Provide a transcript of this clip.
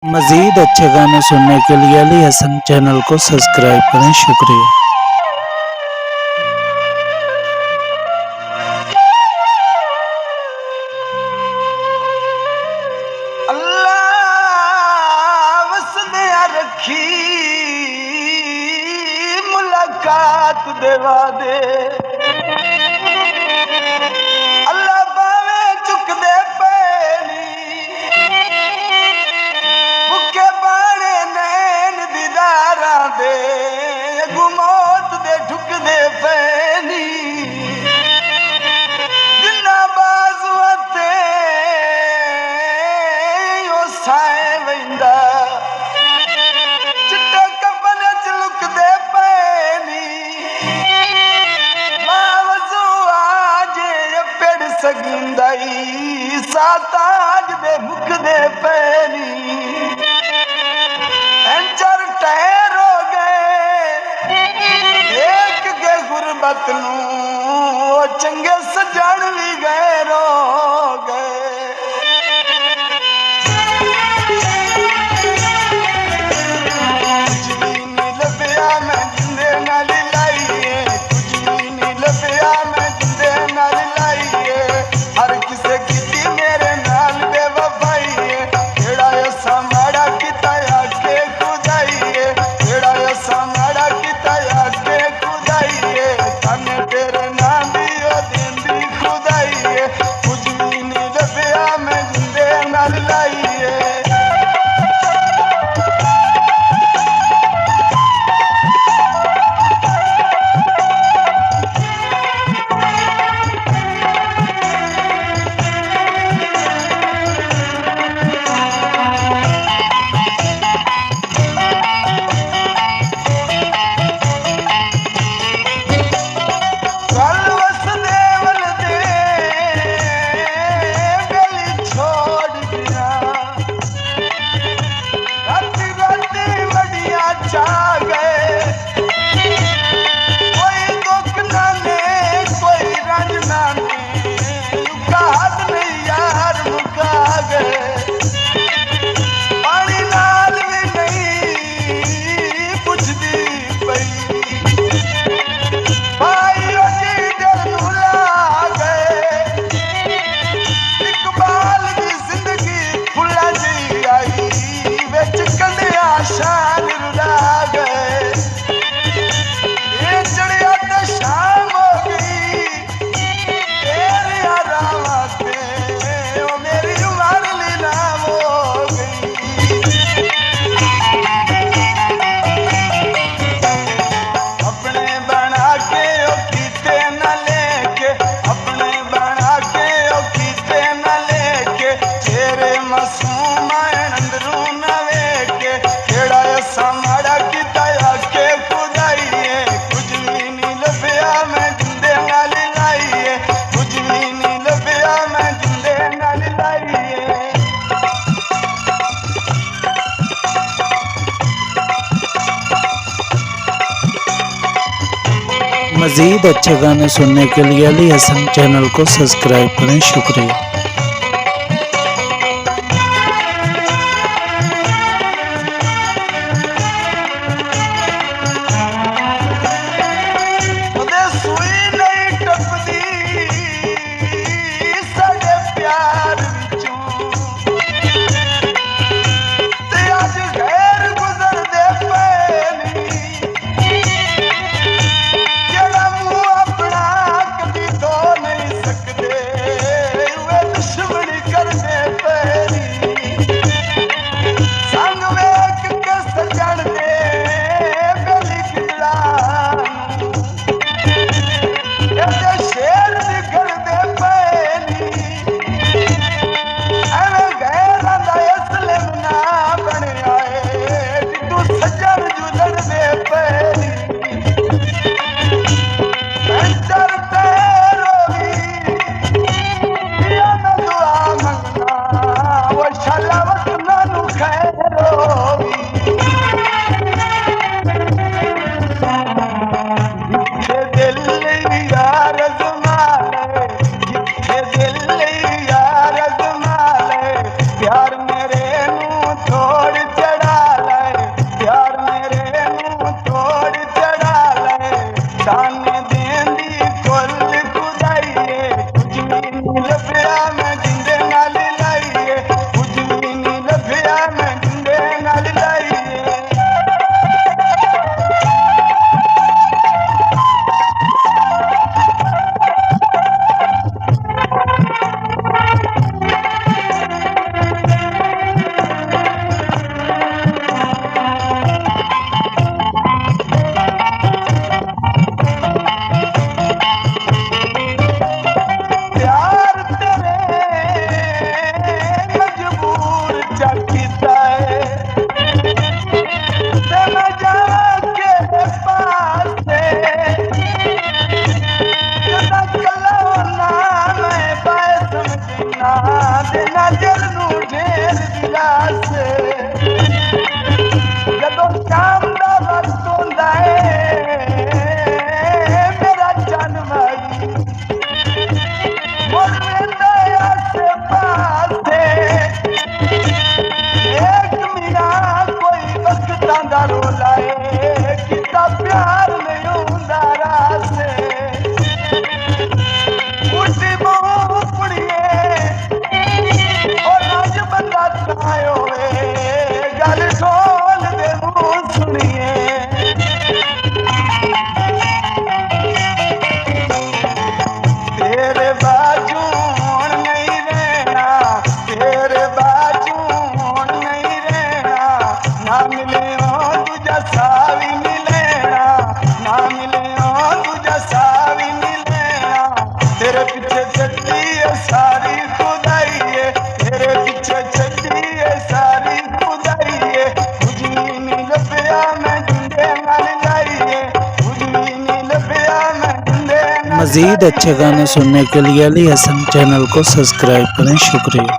मज़ीद अच्छे गाने सुनने के लिए अली हसन चैनल को सब्सक्राइब करें। शुक्रिया। अल्लाह वसदिया रखी मुलाकात देवा दे, अल्लाह बावे चुक दे पैनी बुके बाणे नैन दीदारा दे, गुमौत दे ठुक दे पैनी जिन्ना बाजुअते ओ साए वेंदा चिट्टे कपन च लुक दे पैनी बावजू आजे पेड़ सगिंदाई साताज दे मुक दे पैनी पंचर टायर हो गए एक के गुरबत नू चंगे सजन भी गए रो गए। कुछ भी नहीं लभ्या मैं जिंदे नाल लाइए, कुछ भी नहीं लभ्या मैं जिंदे नाल लाइए, हर किसे कीती मेरे नाल बेवफाई है, केड़ा ऐसा माड़ा कीता आके खुदाइए, केड़ा ऐसा माड़ा कीता आके खुदाइए, तने तेरे नाम दी ओ देंदी खुदाइए, कुछ भी नहीं लभ्या मैं जिंदे नाल लाइए। कल वसुदेवन दे गली छोड़ दिया, राती राती बड़िया चा गए, कोई दुख ना ने कोई रंज ना ने, युका हाथ में यार मुका गए, पानी नाल भी नहीं पुछदी पई, भाई रोजी दिल नू ला गए, इकबाल दी जिंदगी फुल्ला जी आई, विच कंडिया शान रुला गए, ये चढ़िया ते शाम हो गई, तेरे आराम आते ओ मेरी उमर लीलाम हो गई। अपने बना के ओ कीते न लेके, अपने बना के ओ कीते न लेके, तेरे मासूम अंदरू न वेके, केड़ा ऐसा माड़ा कीता आके खुदाइए, कुछ भी नहीं लभ्या मैं जिंदे नाल लाइए, कुछ भी नहीं लभ्या मैं जिंदे नाल लाइए। मज़ीद अच्छे गाने सुनने के लिए अली हसन चैनल को सब्सक्राइब करें। शुक्रिया। ਉਹਦੇ ਸੂਈ ਨਹੀਂ ਟੱਪਦੀ ਸਾਡੇ ਪਿਆਰ ਵਿੱਚੋਂ, ਤੇ ਅੱਜ ਗੈਰ ਗੁਜ਼ਰਦੇ ਪਏ ਨੀ, ਜਿਹੜਾ ਮੂੰਹ ਆਪਣਾ ਕਦੀ ਧੋ ਨਹੀਂ ਸਕਦੇ, ਵੇ नाल ढोल दे मुंह सुनिए तेरे बाजू हुण नहीं रहना तेरे बाजू हुण नहीं रहना ना मिले दूजा सावी मिलेना ना मिले दूजा सावी मिलेना तेरे पीछे चलती है सारी खुदाई है तेरे पीछे चलती है सारी खुदाई है मुझे नहीं लभया मैं जिंदे नाल लाइए मुझे नहीं लभया मैं जिंदे नाल मज़ीद अच्छे गाने सुनने के लिए अली हसन चैनल को सब्सक्राइब करें। शुक्रिया।